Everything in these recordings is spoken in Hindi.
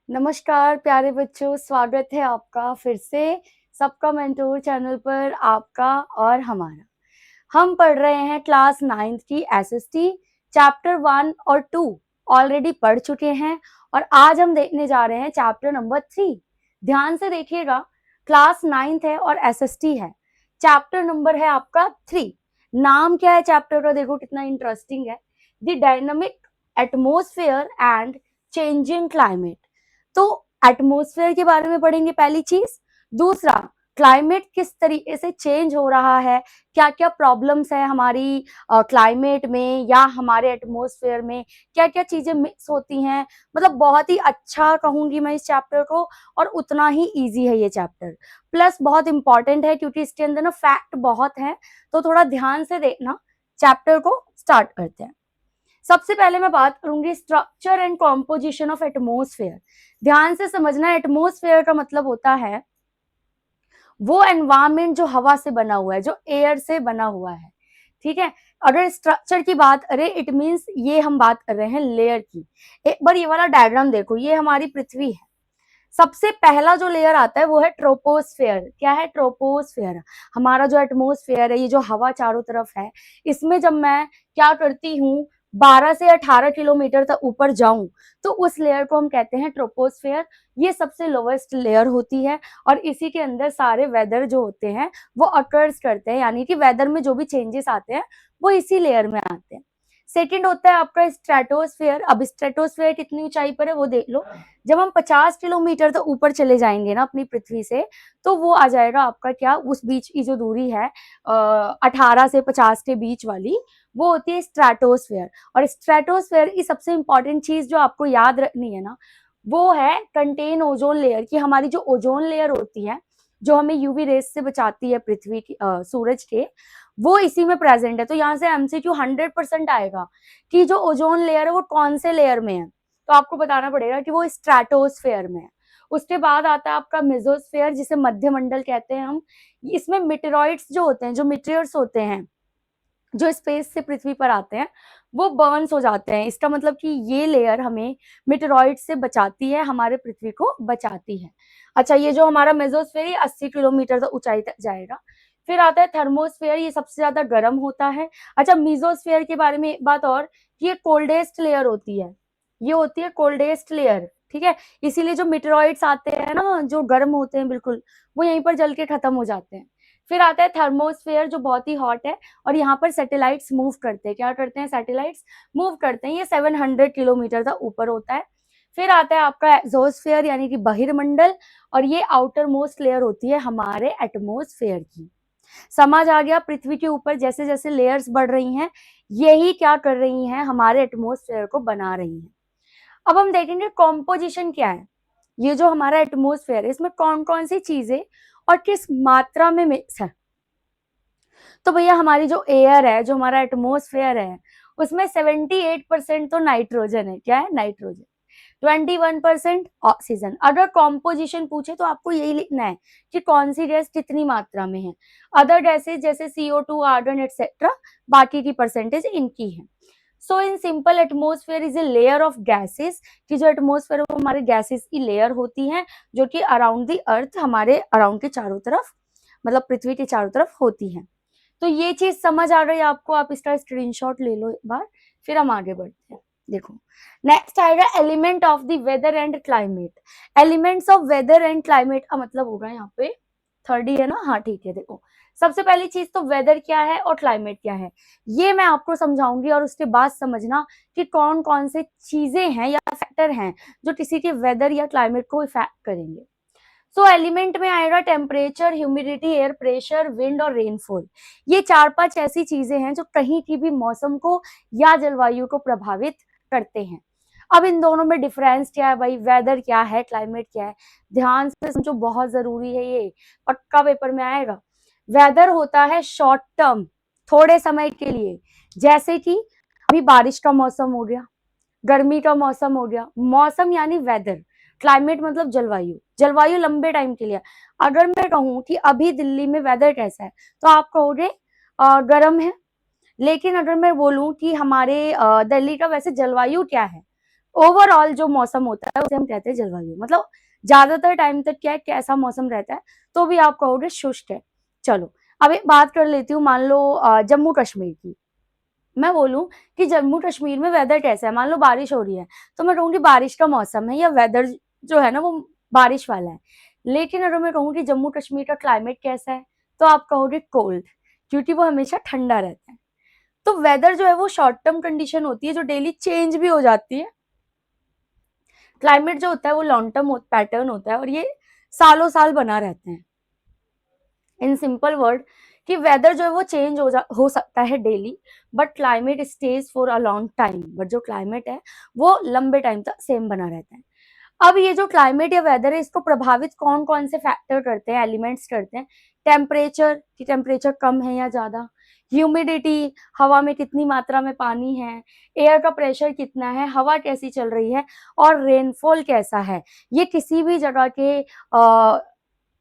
नमस्कार प्यारे बच्चों, स्वागत है आपका फिर से सबका मेंटोर चैनल पर आपका और हमारा। हम पढ़ रहे हैं क्लास 9th की एसएसटी चैप्टर 1 और 2 ऑलरेडी पढ़ चुके हैं और आज हम देखने जा रहे हैं चैप्टर नंबर 3। ध्यान से देखिएगा, क्लास 9th है और एसएसटी है, चैप्टर नंबर है आपका 3। नाम क्या है चैप्टर का, देखो कितना इंटरेस्टिंग है, the dynamic atmosphere and changing climate. तो एटमॉस्फेयर के बारे में पढ़ेंगे पहली चीज। दूसरा, क्लाइमेट किस तरीके से चेंज हो रहा है, क्या क्या प्रॉब्लम्स है हमारी क्लाइमेट में या हमारे एटमॉस्फेयर में, क्या क्या चीजें मिक्स होती हैं। मतलब बहुत ही अच्छा कहूंगी मैं इस चैप्टर को, और उतना ही इजी है ये चैप्टर, प्लस बहुत इंपॉर्टेंट है क्योंकि इसके अंदर ना फैक्ट बहुत है। तो थोड़ा ध्यान से देखना, चैप्टर को स्टार्ट करते हैं। सबसे पहले मैं बात करूंगी structure and composition of atmosphere. ध्यान से समझना, एटमॉस्फेयर का मतलब होता है वो एनवायरमेंट जो हवा से बना हुआ है, जो एयर से बना हुआ है, ठीक है। अगर स्ट्रक्चर की बात करें, इट मींस ये हम बात कर रहे हैं लेयर की। एक बार ये वाला डायग्राम देखो, ये हमारी पृथ्वी है। सबसे पहला जो लेयर आता है वो है ट्रोपोस्फेयर। क्या है? ट्रोपोस्फेयर। हमारा जो एटमॉस्फेयर है, ये जो हवा चारों तरफ है, इसमें जब मैं क्या करती हूँ, 12 से 18 किलोमीटर तक ऊपर जाऊं तो उस लेयर को हम कहते हैं ट्रोपोस्फेयर। ये सबसे लोवेस्ट लेयर होती है और इसी के अंदर सारे वेदर जो होते हैं वो अकर्स करते हैं, यानी कि वेदर में जो भी चेंजेस आते हैं वो इसी लेयर में आते हैं। सेकेंड होता है आपका स्ट्रेटोस्फेयर। अब स्ट्रेटोस्फेयर कितनी ऊंचाई पर है वो देख लो। जब हम 50 किलोमीटर तो ऊपर चले जाएंगे ना अपनी पृथ्वी से, तो वो आ जाएगा आपका क्या, उस बीच की जो दूरी है 18 से 50 के बीच वाली, वो होती है स्ट्रेटोस्फेयर। और स्ट्रेटोस्फेयर की सबसे इंपॉर्टेंट चीज जो आपको याद रखनी है ना, वो है कंटेन ओजोन लेयर की। हमारी जो ओजोन लेयर होती है, जो हमें यूवी रेस से बचाती है पृथ्वी की, सूरज के, वो इसी में प्रेजेंट है। तो यहाँ से एमसीक्यू 100% आएगा कि जो ओजोन लेयर है वो कौन से लेयर में है, तो आपको बताना पड़ेगा कि वो स्ट्रेटोस्फेयर में है। उसके बाद आता है आपका मेसोस्फेयर, जिसे मध्यमंडल कहते हैं हम। इसमें मिटेरॉइड्स जो होते हैं, जो मिटेयर्स होते हैं, जो स्पेस से पृथ्वी पर आते हैं, वो बर्न्स हो जाते हैं। इसका मतलब कि ये लेयर हमें मिटेरॉइड से बचाती है, हमारे पृथ्वी को बचाती है। अच्छा, ये जो हमारा मेसोस्फेयर 80 किलोमीटर तक ऊंचाई तक जाएगा। फिर आता है थर्मोस्फेयर, ये सबसे ज्यादा गर्म होता है। अच्छा, मीजोस्फेयर के बारे में एक बात और, ये कोल्डेस्ट लेयर होती है, ये होती है कोल्डेस्ट लेयर, ठीक है। इसीलिए जो मिटेरॉइड्स आते हैं ना, जो गर्म होते हैं बिल्कुल, वो यहीं पर जल के खत्म हो जाते हैं। फिर आता है थर्मोस्फेयर, जो बहुत ही हॉट है और यहाँ पर सैटेलाइट्स मूव करते हैं। क्या करते हैं? सैटेलाइट्स मूव करते हैं। ये 700 किलोमीटर तक ऊपर होता है। फिर आता है आपका एक्सोस्फेयर, यानी कि बहिर्मंडल, और ये आउटर मोस्ट लेयर होती है हमारे एटमॉस्फेयर की। समझ आ गया? पृथ्वी के ऊपर जैसे जैसे लेयर्स बढ़ रही हैं, यही क्या कर रही हैं, हमारे एटमॉस्फेयर को बना रही हैं। अब हम देखेंगे कॉम्पोजिशन क्या है। ये जो हमारा एटमॉस्फेयर है, इसमें कौन कौन सी चीजें और किस मात्रा में मिक्स है। तो भैया हमारी जो एयर है, जो हमारा एटमॉस्फेयर है, उसमें 78% तो नाइट्रोजन है। क्या है? नाइट्रोजन। 21% ऑक्सीजन। अगर कॉम्पोजिशन पूछे तो आपको यही लिखना है कि कौन सी गैस कितनी मात्रा में है। अदर गैसेज जैसे CO2, आर्गन एक्सेट्रा, बाकी की परसेंटेज इनकी है। So in simple, atmosphere is a layer of gases, कि जो एटमॉस्फेयर है वो हमारे गैसेस की लेयर होती है, जो कि अराउंड द अर्थ, हमारे अराउंड के चारों तरफ, मतलब पृथ्वी के चारों तरफ होती है। तो ये चीज समझ आ गई आपको, आप इसका स्क्रीनशॉट ले लो एक बार, फिर हम आगे बढ़ते हैं। देखो, नेक्स्ट आएगा element of the weather and climate. Elements of weather and climate का मतलब होगा यहाँ पे थर्ड ही है ना, हाँ ठीक है। देखो, सबसे पहली चीज तो वेदर क्या है और क्लाइमेट क्या है, ये मैं आपको समझाऊंगी, और उसके बाद समझना कि कौन कौन से चीजें हैं या फैक्टर हैं जो किसी के वेदर या क्लाइमेट को इफेक्ट करेंगे। सो एलिमेंट में आएगा temperature, humidity, air pressure, wind और रेनफॉल। ये 4-5 ऐसी चीजें हैं जो कहीं की भी मौसम को या जलवायु को प्रभावित करते हैं। अब इन दोनों में डिफरेंस क्या है भाई, वेदर क्या है, क्लाइमेट क्या है, ध्यान से समझो, बहुत जरूरी है, ये पक्का पेपर में आएगा। वेदर होता है शॉर्ट टर्म, थोड़े समय के लिए, जैसे कि अभी बारिश का मौसम हो गया, गर्मी का मौसम हो गया, मौसम यानी वेदर। क्लाइमेट मतलब जलवायु, जलवायु लंबे टाइम के लिए। अगर मैं कहूँ कि अभी दिल्ली में वेदर कैसा है, तो आप कहोगे गर्म है। लेकिन अगर मैं बोलूं कि हमारे दिल्ली का वैसे जलवायु क्या है, ओवरऑल जो मौसम होता है उसे हम कहते हैं जलवायु। मतलब ज्यादातर टाइम तक क्या है, कैसा मौसम रहता है, तो भी आप कहोगे शुष्क है। चलो अब एक बात कर लेती हूँ, मान लो जम्मू कश्मीर की। मैं बोलूं कि जम्मू कश्मीर में वेदर कैसा है, मान लो बारिश हो रही है, तो मैं कहूंगी बारिश का मौसम है, या वेदर जो है ना वो बारिश वाला है। लेकिन अगर मैं कहूँ कि जम्मू कश्मीर का क्लाइमेट कैसा है, तो आप कहोगे कोल्ड, क्योंकि वो हमेशा ठंडा रहता है। तो वेदर जो है वो शॉर्ट टर्म कंडीशन होती है जो डेली चेंज भी हो जाती है। क्लाइमेट जो होता है वो लॉन्ग टर्म पैटर्न होता है, और ये सालों साल बना रहते हैं। इन सिंपल वर्ड कि वेदर जो है वो चेंज हो सकता है daily, but climate stage for a long time. But जो क्लाइमेट है वो लंबे टाइम तक सेम बना रहता है। अब ये जो क्लाइमेट या वेदर है, इसको प्रभावित कौन कौन से फैक्टर करते हैं, एलिमेंट्स करते हैं। टेम्परेचर, कि टेम्परेचर कम है या ज्यादा, ह्यूमिडिटी, हवा में कितनी मात्रा में पानी है, एयर का प्रेशर कितना है, हवा कैसी चल रही है, और रेनफॉल कैसा है। ये किसी भी जगह के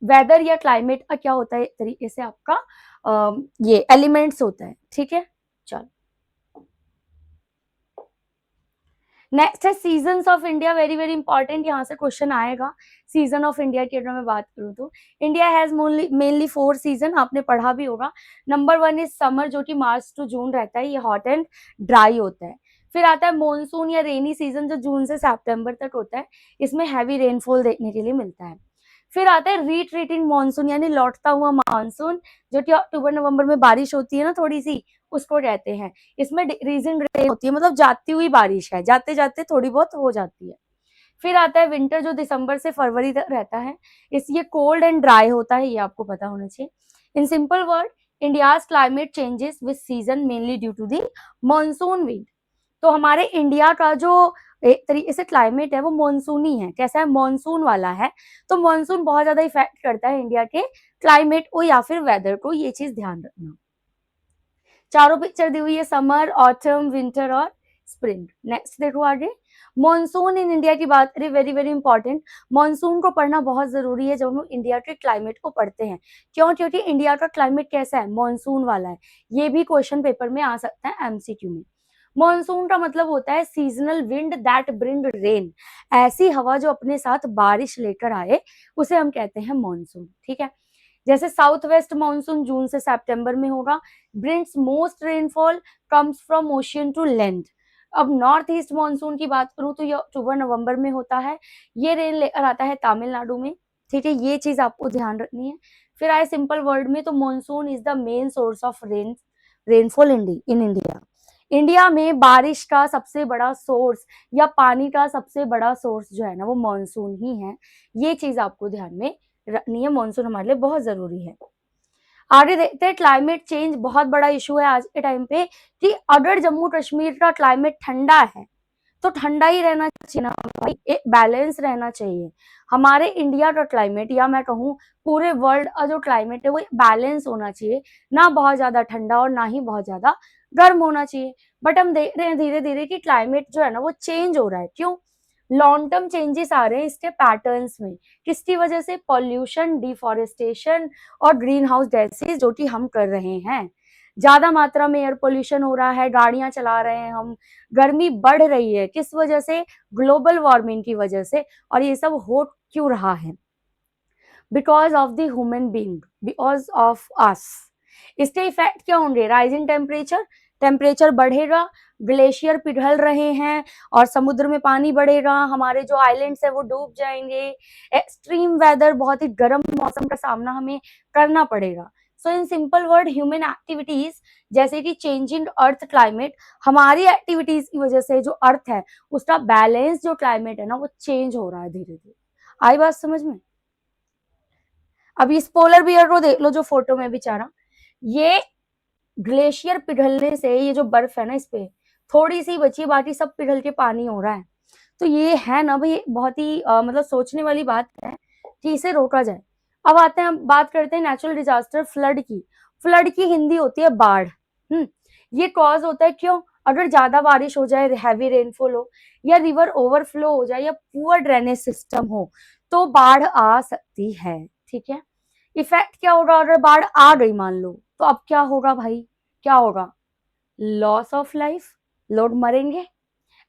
वेदर या क्लाइमेट का क्या होता है, एक तरीके से आपका ये एलिमेंट्स होता है। ठीक है, चलो नेक्स्ट है seasons of India. Very very important, यहाँ से क्वेश्चन आएगा। सीजन ऑफ इंडिया की अगर मैं बात करूँ तो इंडिया हैज मेनली 4 सीजन, आपने पढ़ा भी होगा। नंबर 1 इज समर, जो कि मार्च टू जून रहता है, ये हॉट एंड ड्राई होता है। फिर आता है मॉनसून या रेनी सीजन, जो जून से सितंबर तक होता है, इसमें हैवी रेनफॉल देखने के लिए मिलता है। फिर आता है रिट्रीटिंग मॉनसून, यानी लौटता हुआ मानसून, जो कि अक्टूबर नवंबर में बारिश होती है ना थोड़ी सी, उसको कहते हैं। इसमें डिक्रीजिंग रेन होती है, मतलब जाती हुई बारिश है, जाते जाते थोड़ी बहुत हो जाती है। फिर आता है विंटर, जो दिसंबर से फरवरी तक रहता है। इस ये कोल्ड एंड ड्राई होता है, ये आपको पता होना चाहिए। In simple word, India's climate changes with season mainly due to the monsoon wind. तो हमारे इंडिया का जो एक तरीके से क्लाइमेट है वो मॉनसूनी है। कैसा है, मॉनसून वाला है। तो मॉनसून बहुत ज्यादा इफेक्ट करता है इंडिया के क्लाइमेट को या फिर वेदर को, ये चीज ध्यान रखना। चारों पिक्चर दी हुई है, समर, ऑटम, विंटर और स्प्रिंग। नेक्स्ट देखो आगे, मॉनसून इन इंडिया की बात करें, वेरी वेरी इंपॉर्टेंट। मॉनसून को पढ़ना बहुत जरूरी है जब हम इंडिया के क्लाइमेट को पढ़ते हैं। क्यों? क्योंकि इंडिया का क्लाइमेट कैसा है, मॉनसून वाला है। ये भी क्वेश्चन पेपर में आ सकता है एमसीक्यू में। मॉनसून का मतलब होता है seasonal wind that bring rain. ऐसी हवा जो अपने साथ बारिश लेकर आए, उसे हम कहते हैं मॉनसून। ठीक है, जैसे साउथ वेस्ट मानसून जून से सितंबर में होगा, brings most rainfall, comes from ocean to land. अब नॉर्थ ईस्ट मानसून की बात करूं तो ये अक्टूबर नवंबर में होता है, ये रेन लेकर आता है तमिलनाडु में। ठीक है, ये चीज आपको ध्यान रखनी है। फिर आए सिंपल वर्ड में, तो monsoon is the main source of rainfall in India. India में बारिश का सबसे बड़ा सोर्स या पानी का सबसे बड़ा सोर्स जो है ना, वो मानसून ही है। ये चीज आपको ध्यान में रखनी है, मानसून हमारे लिए बहुत जरूरी है। आगे देखते हैं, क्लाइमेट चेंज बहुत बड़ा इशू है आज के टाइम पे, कि अगर जम्मू कश्मीर का क्लाइमेट ठंडा है तो ठंडा ही रहना चाहिए ना भाई, एक बैलेंस रहना चाहिए। हमारे इंडिया का क्लाइमेट, या मैं कहूँ पूरे वर्ल्ड का जो क्लाइमेट है, वो बैलेंस होना चाहिए। ना बहुत ज्यादा ठंडा और ना ही बहुत ज्यादा गर्म होना चाहिए। बट हम देख रहे हैं धीरे धीरे कि क्लाइमेट जो है ना वो चेंज हो रहा है। क्यों? लॉन्ग टर्म चेंजेस आ रहे हैं इसके पैटर्न्स में। किसकी वजह से? पॉल्यूशन, डिफॉरेस्टेशन और ग्रीन हाउस गैसेज जो कि हम कर रहे हैं। ज्यादा मात्रा में एयर पोल्यूशन हो रहा है, गाड़ियां चला रहे हैं हम, गर्मी बढ़ रही है। किस वजह से? ग्लोबल वार्मिंग की वजह से। और ये सब हो क्यों रहा है? Because of the human being, because of us. इसके इफेक्ट क्या होंगे? राइजिंग टेम्परेचर, टेम्परेचर बढ़ेगा, ग्लेशियर पिघल रहे हैं और समुद्र में पानी बढ़ेगा, हमारे जो आइलैंड्स है वो डूब जाएंगे। एक्सट्रीम वेदर, बहुत ही गर्म मौसम का सामना हमें करना पड़ेगा। So in simple word, human activities जैसे कि चेंजिंग अर्थ क्लाइमेट, हमारी एक्टिविटीज की वजह से जो अर्थ है उसका बैलेंस, जो क्लाइमेट है ना, वो चेंज हो रहा है धीरे धीरे। आई बात समझ में? अभी इस पोलर बियर को देख लो, जो फोटो में बेचारा, ये ग्लेशियर पिघलने से ये जो बर्फ है ना इस पे थोड़ी सी बची, बाकी सब पिघल के पानी हो रहा है। तो ये है ना भाई बहुत ही मतलब सोचने वाली बात है कि इसे रोका जाए। अब आते हैं, हम बात करते हैं नेचुरल डिजास्टर, फ्लड की। फ्लड की हिंदी होती है बाढ़। ये कॉज होता है क्यों? अगर ज्यादा बारिश हो जाए, हैवी रेनफॉल हो, या रिवर ओवरफ्लो हो जाए, या पुअर ड्रेनेज सिस्टम हो, तो बाढ़ आ सकती है। ठीक है, इफेक्ट क्या होगा अगर बाढ़ आ गई मान लो, तो अब क्या होगा भाई? क्या होगा? लॉस ऑफ लाइफ, लोग मरेंगे।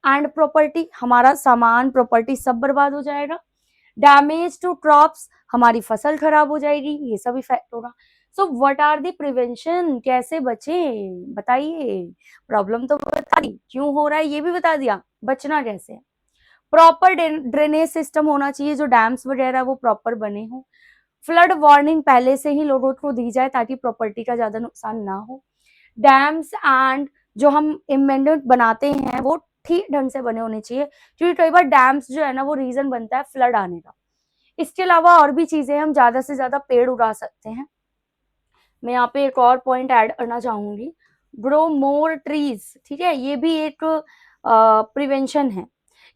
एंड प्रॉपर्टी, हमारा सामान प्रॉपर्टी सब बर्बाद हो जाएगा। डैमेज टू क्रॉप्स, हमारी फसल खराब हो जाएगी, ये सब इफेक्ट होगा। So what are the prevention, कैसे बचें बताइए। प्रॉब्लम तो बता दी, क्यों हो रहा है ये भी बता दिया, बचना कैसे है। प्रॉपर ड्रेनेज सिस्टम होना चाहिए, जो डैम्स वगैरह वो प्रॉपर बने हो। फ्लड वार्निंग पहले से ही लोगों को दी जाए ताकि प्रॉपर्टी का ज्यादा नुकसान ना हो। डैम्स एंड जो हम इम्बेंडेंट बनाते हैं वो ठीक ढंग से बने होने चाहिए, क्योंकि कई बार डैम्स जो है ना वो रीजन बनता है फ्लड आने का। इसके अलावा और भी चीजें हम ज्यादा से ज्यादा पेड़ उगा सकते हैं। मैं यहाँ पे एक और पॉइंट ऐड करना चाहूंगी, ग्रो मोर ट्रीज, ठीक है, ये भी एक प्रिवेंशन है।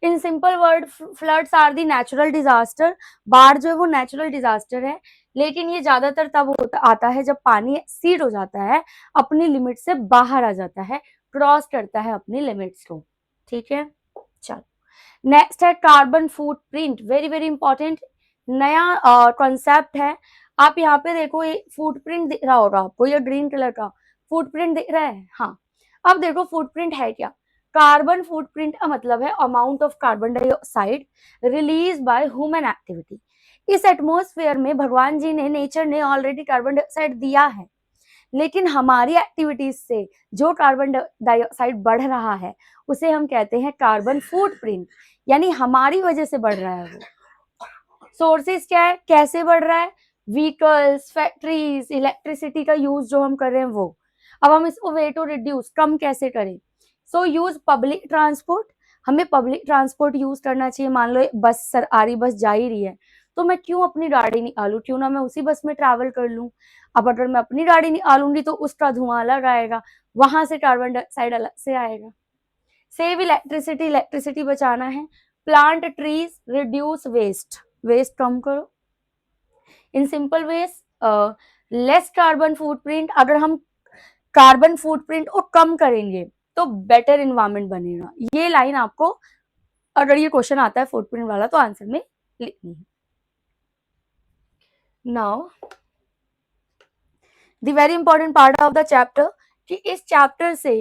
In simple word, floods are the natural disaster, बाढ़ जो है वो नेचुरल डिजास्टर है, लेकिन ये ज्यादातर तब आता है जब पानी एक्सीड हो जाता है, अपनी लिमिट से बाहर आ जाता है, क्रॉस करता है अपनी लिमिट्स को, ठीक है। चलो नेक्स्ट है carbon footprint, very very important नया कॉन्सेप्ट है। आप यहाँ पे देखो, ये फुटप्रिंट दिख रहा होगा आपको, ये ग्रीन कलर का फुटप्रिंट दिख रहा है, हाँ। अब देखो फुटप्रिंट है क्या। कार्बन फुटप्रिंट का मतलब है amount of carbon dioxide release by human activity. इस एटमॉस्फेयर में भगवान जी ने, नेचर ने ऑलरेडी कार्बन डाइऑक्साइड दिया है, लेकिन हमारी एक्टिविटीज से जो कार्बन डाइऑक्साइड बढ़ रहा है उसे हम कहते हैं कार्बन फुटप्रिंट, यानी हमारी वजह से बढ़ रहा है वो। सोर्सेज क्या है, कैसे बढ़ रहा है, व्हीकल्स, फैक्ट्रीज, इलेक्ट्रिसिटी का यूज जो हम कर रहे हैं वो। अब हम इसको वे टू रिड्यूस, कम कैसे करें। सो यूज पब्लिक ट्रांसपोर्ट, हमें पब्लिक ट्रांसपोर्ट यूज करना चाहिए। मान लो बस सरकारी बस जा ही रही है, तो मैं क्यों अपनी गाड़ी निकालूं, क्यों ना मैं उसी बस में ट्रैवल कर लूं। अब अगर मैं अपनी गाड़ी निकालूंगी तो उसका धुआं अलग आएगा, वहां से कार्बन डाइऑक्साइड अलग से आएगा। सेव इलेक्ट्रिसिटी, इलेक्ट्रिसिटी बचाना है। Plant trees, reduce waste, waste कम करो। In simple ways less carbon footprint, अगर हम कार्बन फुटप्रिंट को कम करेंगे तो बेटर इन्वायरमेंट बनेगा। ये लाइन आपको अगर ये क्वेश्चन आता है फुटप्रिंट वाला तो आंसर में लिखनी है। Now the very important part of the chapter, कि इस चैप्टर से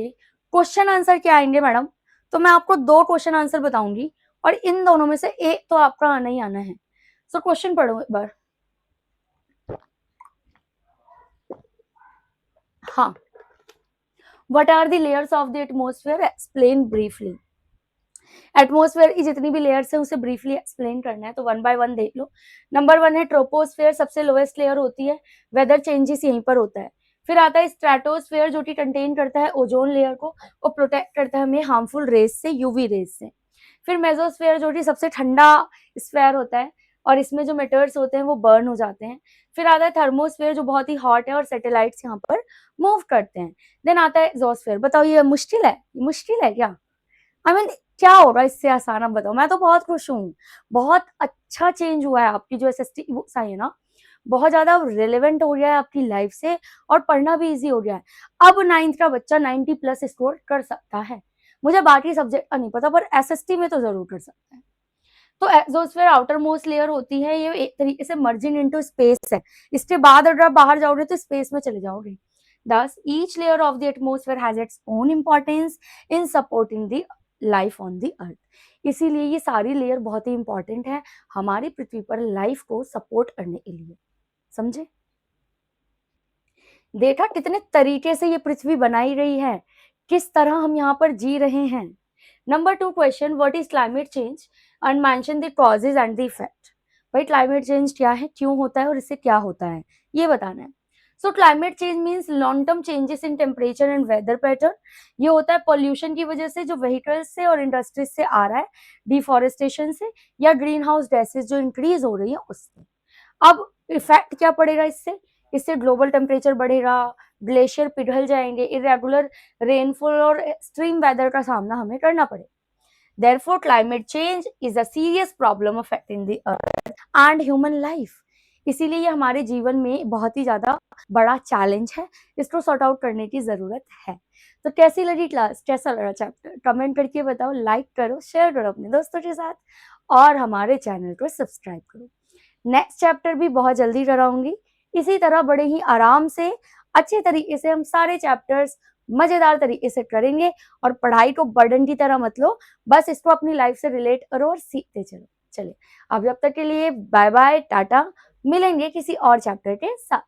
क्वेश्चन आंसर क्या आएंगे मैडम। तो मैं आपको दो क्वेश्चन आंसर बताऊंगी और इन दोनों में से एक तो आपका आना ही आना है। सो क्वेश्चन पढ़ो एक बार। हाँ, what are the layers of the atmosphere, explain briefly. Atmosphere की जितनी भी लेयर्स है उसे ब्रीफली एक्सप्लेन करना है, तो वन बाय वन देख लो। नंबर 1 है ट्रोपोस्फेयर, सबसे लोएस्ट लेयर होती है, वेदर चेंजेस यहीं पर होता है। फिर आता है स्ट्रेटोस्फेयर, जो कि कंटेन करता है ओजोन लेयर को, वो प्रोटेक्ट करता है हमें हार्मफुल रेज से, यूवी रेज से। फिर मेसोस्फेयर, जो कि सबसे ठंडा स्फेयर होता है और इसमें जो मेटर्स होते हैं वो बर्न हो जाते हैं। फिर आता है थर्मोस्फेयर, जो बहुत ही हॉट है और सैटेलाइट्स यहाँ पर मूव करते हैं। देन आता है एक्सोस्फेयर। बताओ ये मुश्किल है, मुश्किल है क्या। आई मीन क्या होगा इससे आसान, आप बताओ। मैं तो बहुत खुश हूँ, बहुत अच्छा चेंज हुआ है, आपकी जो एसएसटी बुक्स आई है ना बहुत ज्यादा रेलेवेंट हो गया है आपकी लाइफ से, और पढ़ना भी इजी हो गया है। अब 9th का बच्चा 90 प्लस स्कोर कर सकता है। मुझे बाकी सब्जेक्ट का नहीं पता, पर एसएसटी में तो जरूर कर सकता है। तो एक्सोस्फेयर आउटर मोस्ट लेयर होती है, ये एक तरीके से मर्जिंग इनटू स्पेस है। इसके बाद अगर आप बाहर जाओगे तो स्पेस में चले जाओगे। Thus, each layer of the atmosphere has its own importance in supporting the life on the earth. इसीलिए ये सारी लेयर बहुत ही इंपॉर्टेंट है हमारी पृथ्वी पर लाइफ को सपोर्ट करने के लिए। समझे, देखा कितने तरीके से ये पृथ्वी बनाई गई है, किस तरह हम यहाँ पर जी रहे हैं। Number 2 question, what is climate change and mention the causes and the effect. भाई क्लाइमेट चेंज क्या है, क्यों होता है और इससे क्या होता है, ये बताना है। So climate change means long term changes in temperature and weather pattern. ये होता है पॉल्यूशन की वजह से, जो व्हीकल्स से और इंडस्ट्रीज से आ रहा है, डिफॉरेस्टेशन से, या ग्रीन हाउस गैसेज जो इंक्रीज हो रही है उससे। अब इफेक्ट क्या पड़ेगा इससे, इससे ग्लोबल टेम्परेचर बढ़ेगा, ग्लेशियर पिघल जाएंगे, इरेगुलर रेनफॉल और एक्सट्रीम वेदर का सामना हमें करना पड़ेगा। Therefore, climate change is a serious problem affecting the earth and human life. इसीलिए ये हमारे जीवन में बहुत ही ज्यादा बड़ा चैलेंज है, इसको सॉर्ट आउट करने की जरूरत है। तो कैसी लगी क्लास, कैसा लगा चैप्टर, कमेंट करके बताओ, लाइक करो, शेयर करो अपने दोस्तों के साथ और हमारे चैनल को सब्सक्राइब करो। नेक्स्ट चैप्टर भी बहुत जल्दी कराऊंगी, इसी तरह बड़े ही आराम से अच्छे तरीके से हम सारे चैप्टर्स मजेदार तरीके से करेंगे और पढ़ाई को बर्डन की तरह मत लो, बस इसको अपनी लाइफ से रिलेट करो और सीखते चलो। चलिए, अब जब तक के लिए बाय बाय, टाटा, मिलेंगे किसी और चैप्टर के साथ।